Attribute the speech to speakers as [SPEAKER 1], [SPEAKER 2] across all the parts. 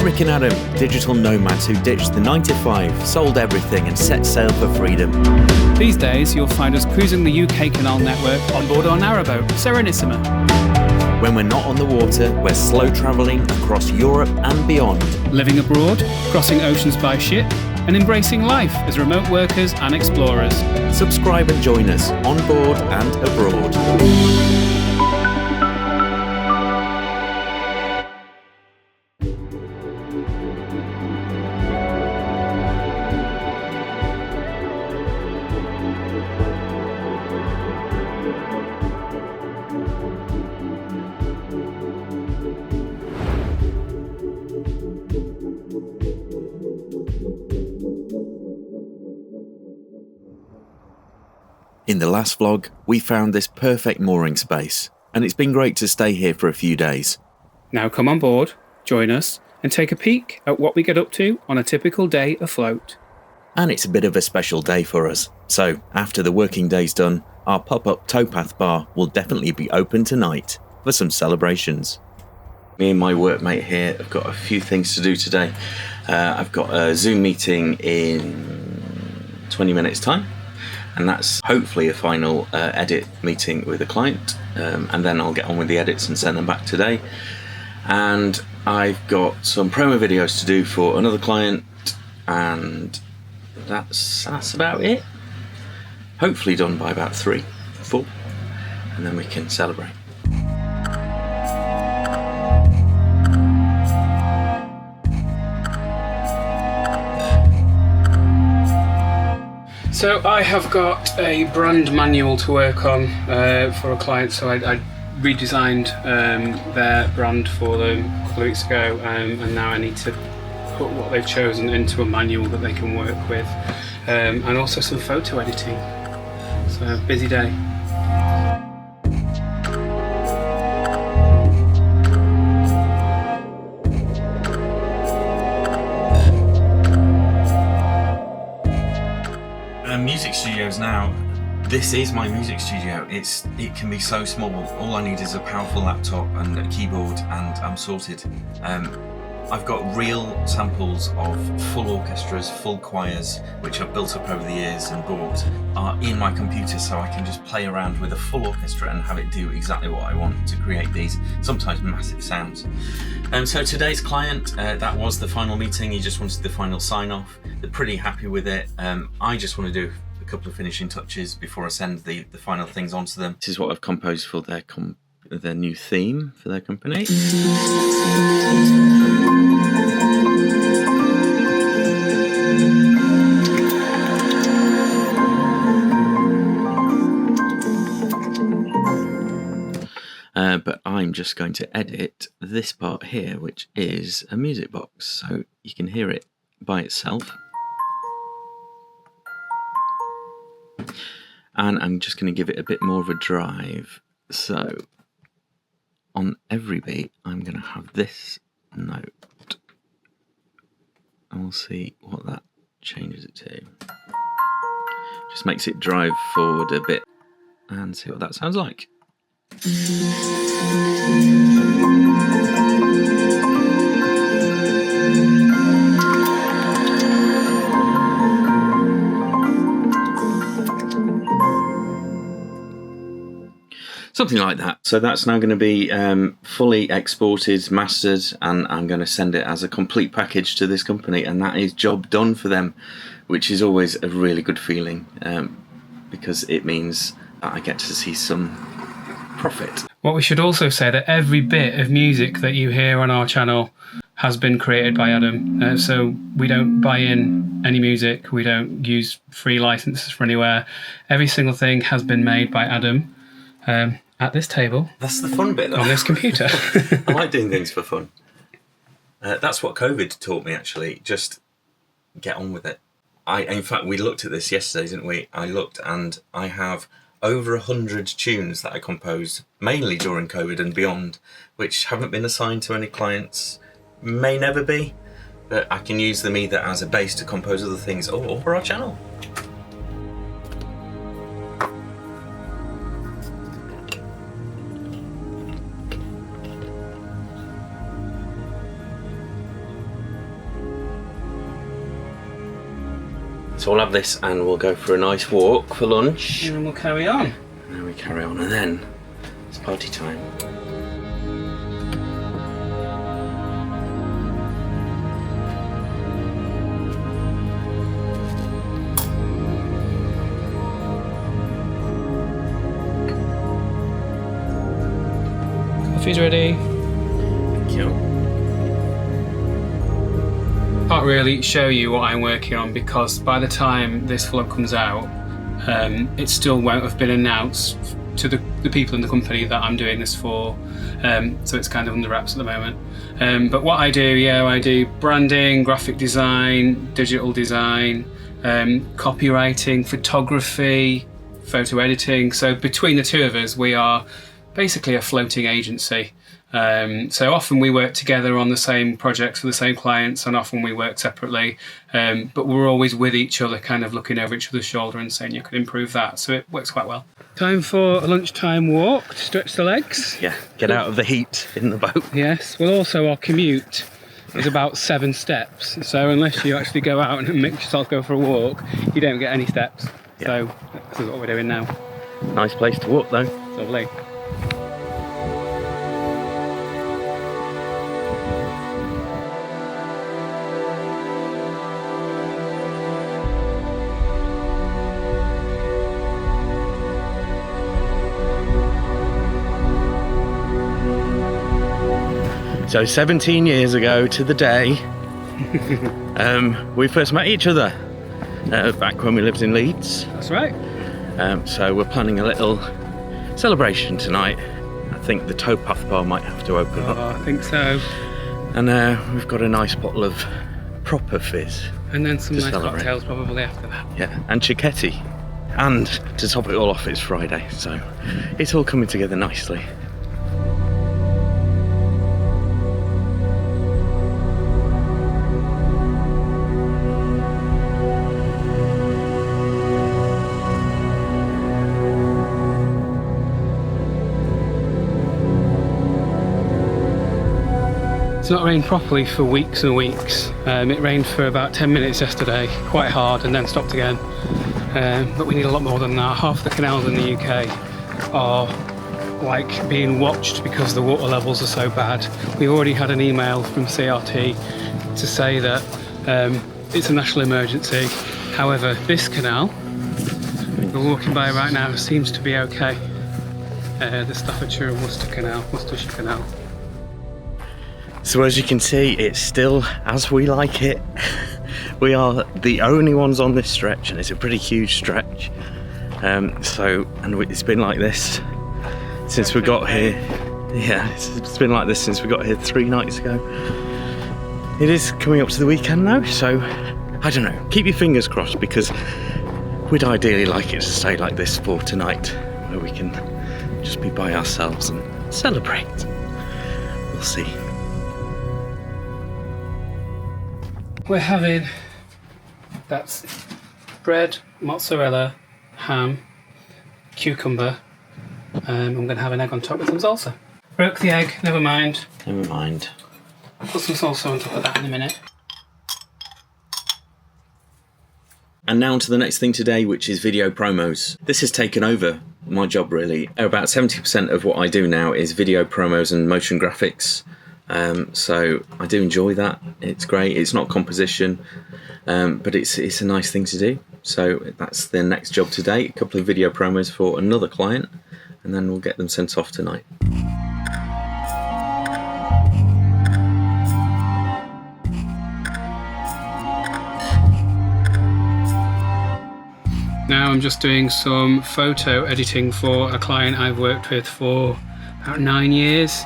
[SPEAKER 1] Rick and Adam, digital nomads who ditched the 9-to-5, sold everything and set sail for freedom.
[SPEAKER 2] These days, you'll find us cruising the UK canal network on board our narrowboat, Serenissima.
[SPEAKER 1] When we're not on the water, we're slow travelling across Europe and beyond.
[SPEAKER 2] Living abroad, crossing oceans by ship, and embracing life as remote workers and explorers.
[SPEAKER 1] Subscribe and join us on board and abroad. In the last vlog, we found this perfect mooring space, and it's been great to stay here for a few days.
[SPEAKER 2] Now come on board, join us, and take a peek at what we get up to on a typical day afloat.
[SPEAKER 1] And it's a bit of a special day for us, so after the working day's done, our pop-up Towpath Bar will definitely be open tonight for some celebrations. Me and my workmate here have got a few things to do today. I've got a Zoom meeting in 20 minutes time. And that's hopefully a final edit meeting with a client, and then I'll get on with the edits and send them back today. And I've got some promo videos to do for another client, and that's about it. Hopefully done by about 3, 4, and then we can celebrate.
[SPEAKER 2] So I have got a brand manual to work on for a client, so I redesigned their brand for them a couple of weeks ago, and now I need to put what they've chosen into a manual that they can work with, and also some photo editing. So busy day.
[SPEAKER 1] Music studios now. This is my music studio. It can be so small. All I need is a powerful laptop and a keyboard, and I'm sorted. I've got real samples of full orchestras, full choirs, which I've built up over the years and bought, are in my computer, so I can just play around with a full orchestra and have it do exactly what I want to create these sometimes massive sounds. So today's client, that was the final meeting. He just wanted the final sign off. They're pretty happy with it. I just want to do a couple of finishing touches before I send the final things onto them. This is what I've composed for their new theme for their company. But I'm just going to edit this part here, which is a music box, so you can hear it by itself. And I'm just going to give it a bit more of a drive. So on every beat, I'm going to have this note. And we'll see what that changes it to. Just makes it drive forward a bit and see what that sounds like. Something like that. So that's now going to be fully exported, mastered, and I'm going to send it as a complete package to this company, and that is job done for them, which is always a really good feeling, because it means that I get to see some profit.
[SPEAKER 2] What we should also say that every bit of music that you hear on our channel has been created by Adam. So we don't buy in any music, we don't use free licenses from anywhere. Every single thing has been made by Adam at this table.
[SPEAKER 1] That's the fun bit, though.
[SPEAKER 2] On this computer.
[SPEAKER 1] I like doing things for fun. That's what COVID taught me, actually. Just get on with it. In fact, we looked at this yesterday, didn't we? I looked, and I have over 100 tunes that I composed, mainly during COVID and beyond, which haven't been assigned to any clients, may never be, but I can use them either as a base to compose other things or for our channel. So we'll have this and we'll go for a nice walk for lunch.
[SPEAKER 2] And then we'll carry on.
[SPEAKER 1] And then we carry on, and then it's party time.
[SPEAKER 2] Coffee's ready.
[SPEAKER 1] Thank you.
[SPEAKER 2] Can't really show you what I'm working on because by the time this vlog comes out, it still won't have been announced to the people in the company that I'm doing this for, so it's kind of under wraps at the moment. But what I do, I do branding, graphic design, digital design, copywriting, photography, photo editing. So between the two of us, we are basically a floating agency. So often we work together on the same projects for the same clients, and often we work separately, but we're always with each other, kind of looking over each other's shoulder and saying you could improve that, so it works quite well. Time for a lunchtime walk to stretch the legs.
[SPEAKER 1] Yeah, get out of the heat in the boat.
[SPEAKER 2] Yes, well also our commute is about 7 steps, so unless you actually go out and make yourself go for a walk, you don't get any steps.
[SPEAKER 1] Yeah.
[SPEAKER 2] So this is what we're doing now.
[SPEAKER 1] Nice place to walk though.
[SPEAKER 2] Lovely.
[SPEAKER 1] So 17 years ago to the day, we first met each other back when we lived in Leeds.
[SPEAKER 2] That's right.
[SPEAKER 1] So we're planning a little celebration tonight. I think the Towpath Bar might have to open up.
[SPEAKER 2] I think so.
[SPEAKER 1] And we've got a nice bottle of proper fizz.
[SPEAKER 2] And then some
[SPEAKER 1] to
[SPEAKER 2] nice
[SPEAKER 1] celebrate.
[SPEAKER 2] cocktails probably after that.
[SPEAKER 1] Yeah, and cicchetti. And to top it all off, it's Friday, so it's all coming together nicely.
[SPEAKER 2] It's not rained properly for weeks and weeks. It rained for about 10 minutes yesterday, quite hard, and then stopped again. But we need a lot more than that. Half the canals in the UK are like being watched because the water levels are so bad. We've already had an email from CRT to say that it's a national emergency. However, this canal we're walking by right now seems to be okay. The Staffordshire and Worcestershire Canal.
[SPEAKER 1] So as you can see, it's still as we like it. We are the only ones on this stretch, and it's a pretty huge stretch. It's been like this since we got here. Yeah, it's been like this since we got here 3 nights ago. It is coming up to the weekend now, so I don't know. Keep your fingers crossed, because we'd ideally like it to stay like this for tonight, where we can just be by ourselves and celebrate. We'll see.
[SPEAKER 2] We're having, that's bread, mozzarella, ham, cucumber. I'm going to have an egg on top with some salsa. Broke the egg, never mind.
[SPEAKER 1] Never mind.
[SPEAKER 2] I'll put some salsa on top of that in a minute.
[SPEAKER 1] And now on to the next thing today, which is video promos. This has taken over my job really. About 70% of what I do now is video promos and motion graphics. So I do enjoy that. It's great. It's not composition, but it's a nice thing to do. So that's the next job today. A couple of video promos for another client, and then we'll get them sent off tonight.
[SPEAKER 2] Now I'm just doing some photo editing for a client I've worked with for about 9 years.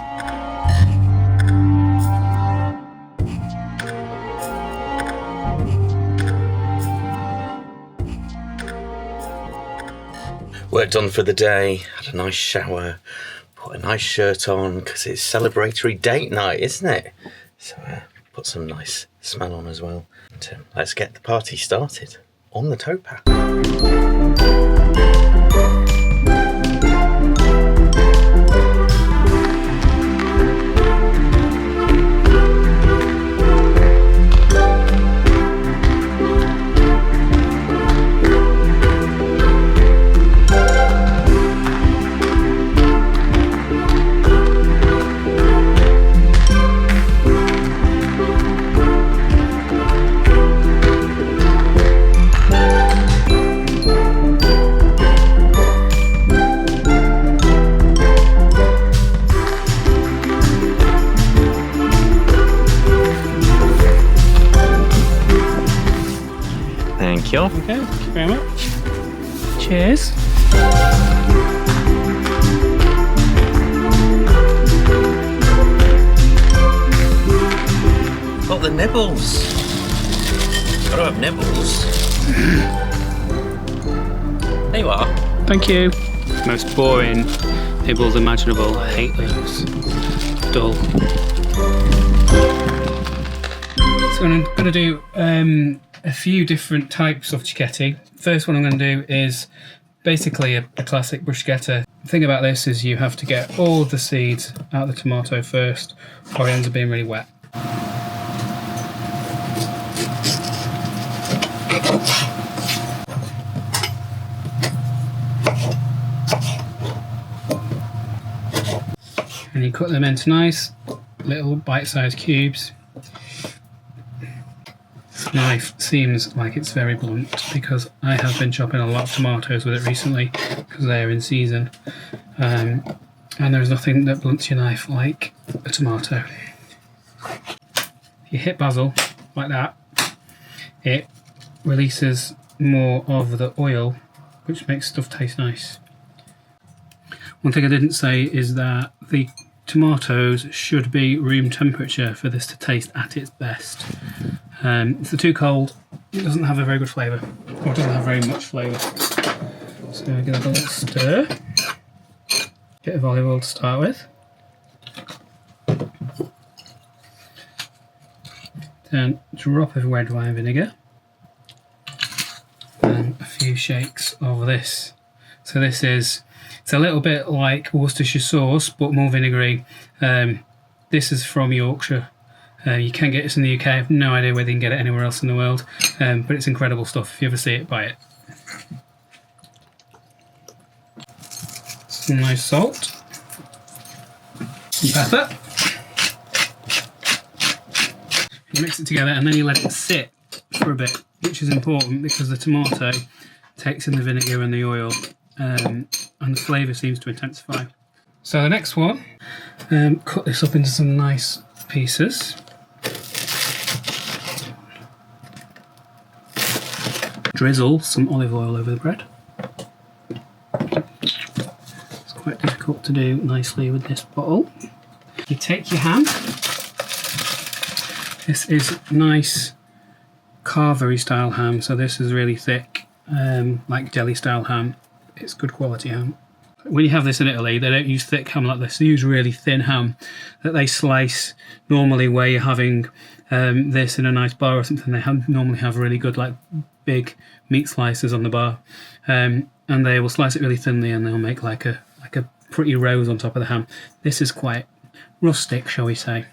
[SPEAKER 1] Work done for the day, had a nice shower, put a nice shirt on because it's celebratory date night, isn't it? So put some nice smell on as well. And, let's get the party started on the Towpath. got the nibbles. Gotta have nibbles. There you are.
[SPEAKER 2] Thank you. Most boring nibbles imaginable. I hate those. Dull. So I'm going to do a few different types of cicchetti. First one I'm going to do is basically a classic bruschetta. The thing about this is you have to get all the seeds out of the tomato first, or it ends up being really wet. And you cut them into nice little bite-sized cubes. This knife seems like it's very blunt because I have been chopping a lot of tomatoes with it recently because they're in season. And there's nothing that blunts your knife like a tomato. If you hit basil like that, it releases more of the oil, which makes stuff taste nice. One thing I didn't say is that the tomatoes should be room temperature for this to taste at its best. If they're too cold, it doesn't have a very good flavour, or it doesn't have very much flavour. So we're going to have a little stir. Bit of olive oil to start with. Then drop of red wine vinegar. And a few shakes of this. So this is, it's a little bit like Worcestershire sauce, but more vinegary. This is from Yorkshire. You can get this in the UK. I have no idea whether you can get it anywhere else in the world, but it's incredible stuff. If you ever see it, buy it. Some nice salt. Some pepper. You mix it together and then you let it sit for a bit, which is important because the tomato takes in the vinegar and the oil, and the flavour seems to intensify. So the next one, cut this up into some nice pieces. Drizzle some olive oil over the bread. It's quite difficult to do nicely with this bottle. You take your ham. This is nice carvery style ham, so this is really thick, like deli style ham. It's good quality ham. When you have this in Italy, they don't use thick ham like this. They use really thin ham that they slice normally where you're having this in a nice bar or something. They normally have really good, like, big meat slices on the bar, and they will slice it really thinly and they'll make like a pretty rose on top of the ham. This is quite rustic, shall we say.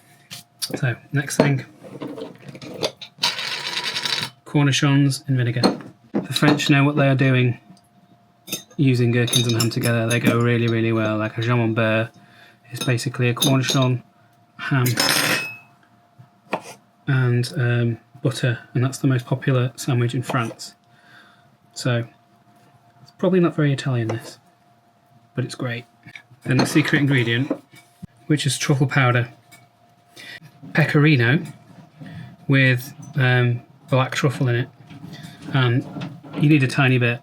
[SPEAKER 2] So next thing, cornichons in vinegar. The French know what they are doing using gherkins and ham together. They go really, really well. Like a camembert is basically a cornichon, ham and butter, and that's the most popular sandwich in France. So it's probably not very Italian, this, but it's great. Then the secret ingredient, which is truffle powder, pecorino with black truffle in it, and you need a tiny bit.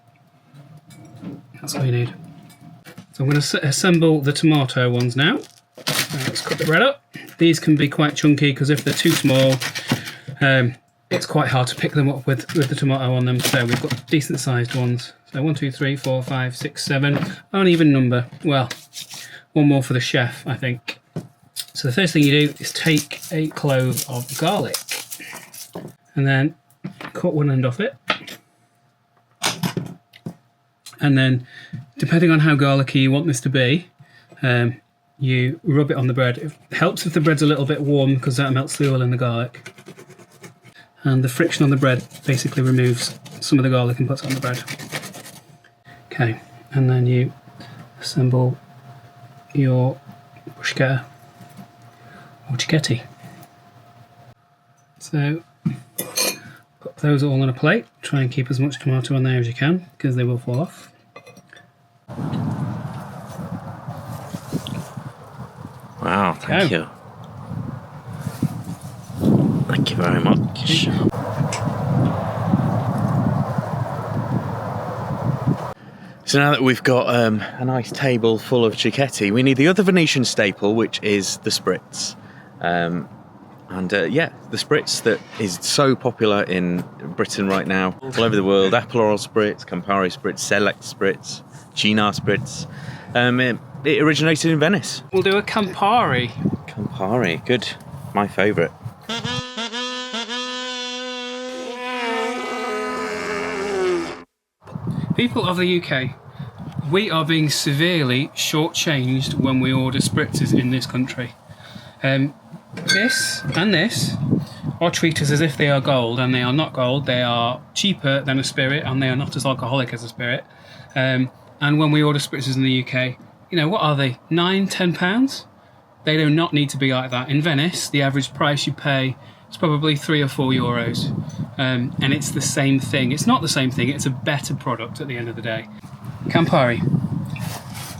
[SPEAKER 2] That's all you need. So I'm going to assemble the tomato ones now. Let's cut the bread up. These can be quite chunky because if they're too small, it's quite hard to pick them up with the tomato on them. So we've got decent sized ones. So 1, 2, 3, 4, 5, 6, 7. Uneven number. Well, one more for the chef, I think. So the first thing you do is take a clove of garlic and then cut one end off it. And then, depending on how garlicky you want this to be, you rub it on the bread. It helps if the bread's a little bit warm because that melts the oil in the garlic. And the friction on the bread basically removes some of the garlic and puts it on the bread. Okay, and then you assemble your bruschetta or cicchetti. So put those all on a plate. Try and keep as much tomato on there as you can because they will fall off.
[SPEAKER 1] Wow, thank you. Thank you very much. So now that we've got a nice table full of cicchetti, we need the other Venetian staple, which is the spritz. And yeah, the spritz that is so popular in Britain right now, all over the world. Aperol spritz, Campari spritz, Select spritz, Cynar spritz. It originated in Venice.
[SPEAKER 2] We'll do a Campari.
[SPEAKER 1] Campari, good. My favourite.
[SPEAKER 2] People of the UK, we are being severely shortchanged when we order spritzes in this country. This and this are treated as if they are gold, and they are not gold. They are cheaper than a spirit, and they are not as alcoholic as a spirit. And when we order spritzes in the UK, you know, what are they? £9–10? They do not need to be like that. In Venice, the average price you pay is probably €3 or €4. And it's the same thing. It's not the same thing, it's a better product at the end of the day. Campari.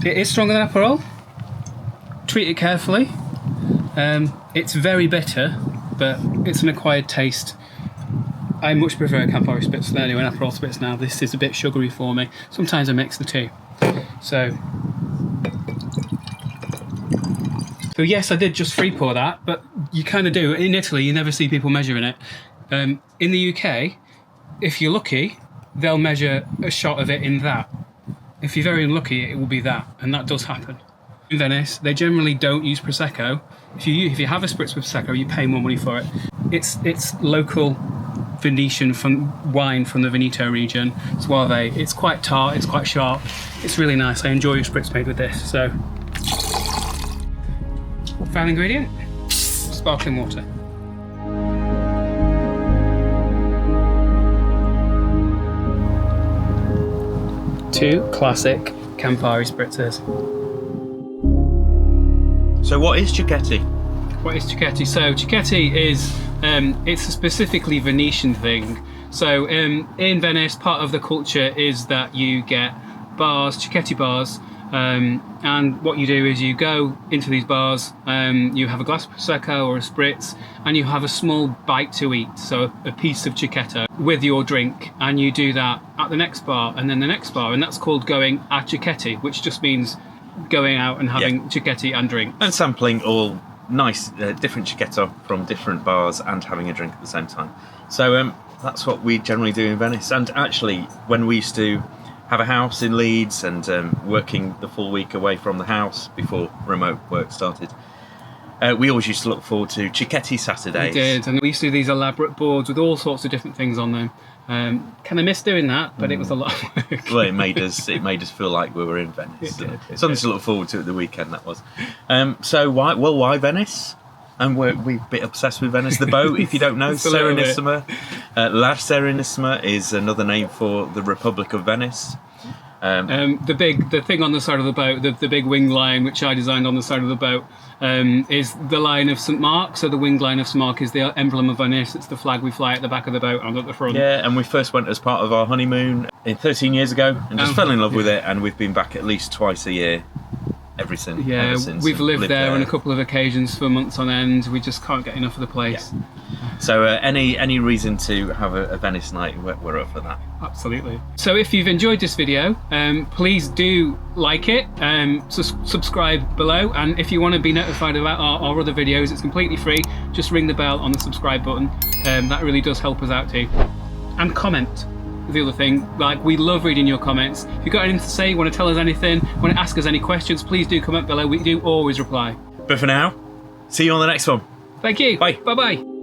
[SPEAKER 2] It is stronger than Aperol. Treat it carefully. It's very bitter, but it's an acquired taste. I much prefer a Campari spritz than an Aperol spritz now. This is a bit sugary for me. Sometimes I mix the two. So yes, I did just free pour that, but you kind of do. In Italy, you never see people measuring it. In the UK, if you're lucky, they'll measure a shot of it in that. If you're very unlucky, it will be that, and that does happen. In Venice, they generally don't use Prosecco. If you have a spritz with Prosecco, you pay more money for it. It's local Venetian wine from the Veneto region, Suave. It's quite tart, it's quite sharp. It's really nice. I enjoy a spritz made with this. So, final ingredient, sparkling water. Two classic Campari spritzers.
[SPEAKER 1] So what is cicchetti?
[SPEAKER 2] What is cicchetti? So cicchetti is it's a specifically Venetian thing. So in Venice, part of the culture is that you get bars, cicchetti bars, and what you do is you go into these bars, you have a glass of Prosecco or a spritz, and you have a small bite to eat, so a piece of cicchetto with your drink, and you do that at the next bar and then the next bar, and that's called going a cicchetti, which just means going out and having cicchetti and drink.
[SPEAKER 1] And sampling all nice different cicchetto from different bars and having a drink at the same time. So that's what we generally do in Venice. And actually, when we used to have a house in Leeds and working the full week away from the house before remote work started, we always used to look forward to cicchetti Saturdays.
[SPEAKER 2] We did, and we used to do these elaborate boards with all sorts of different things on them. Kind of miss doing that, but it was a lot of work.
[SPEAKER 1] Well, it made us feel like we were in Venice. Something to look forward to at the weekend, that was. So why Venice? And we're a bit obsessed with Venice. The boat, if you don't know, Serenissima. La Serenissima is another name for the Republic of Venice.
[SPEAKER 2] The thing on the side of the boat, the big wing line, which I designed on the side of the boat, is the line of St Mark. So the winged line of St Mark is the emblem of Venice. It's the flag we fly at the back of the boat and at the front.
[SPEAKER 1] Yeah, and we first went as part of our honeymoon 13 years ago and just fell in love with it, and we've been back at least twice a year. Ever since.
[SPEAKER 2] We've lived there on a couple of occasions for months on end. We just can't get enough of the place.
[SPEAKER 1] Yeah. So any reason to have a Venice night, we're up for that.
[SPEAKER 2] Absolutely. So if you've enjoyed this video, please do like it, subscribe below, and if you want to be notified about our other videos, it's completely free. Just ring the bell on the subscribe button. That really does help us out too. And comment. The other thing, like, we love reading your comments. If you've got anything to say, want to tell us anything, want to ask us any questions, please do comment below. We do always reply.
[SPEAKER 1] But for now, see you on the next one.
[SPEAKER 2] Thank you.
[SPEAKER 1] Bye.
[SPEAKER 2] Bye-bye.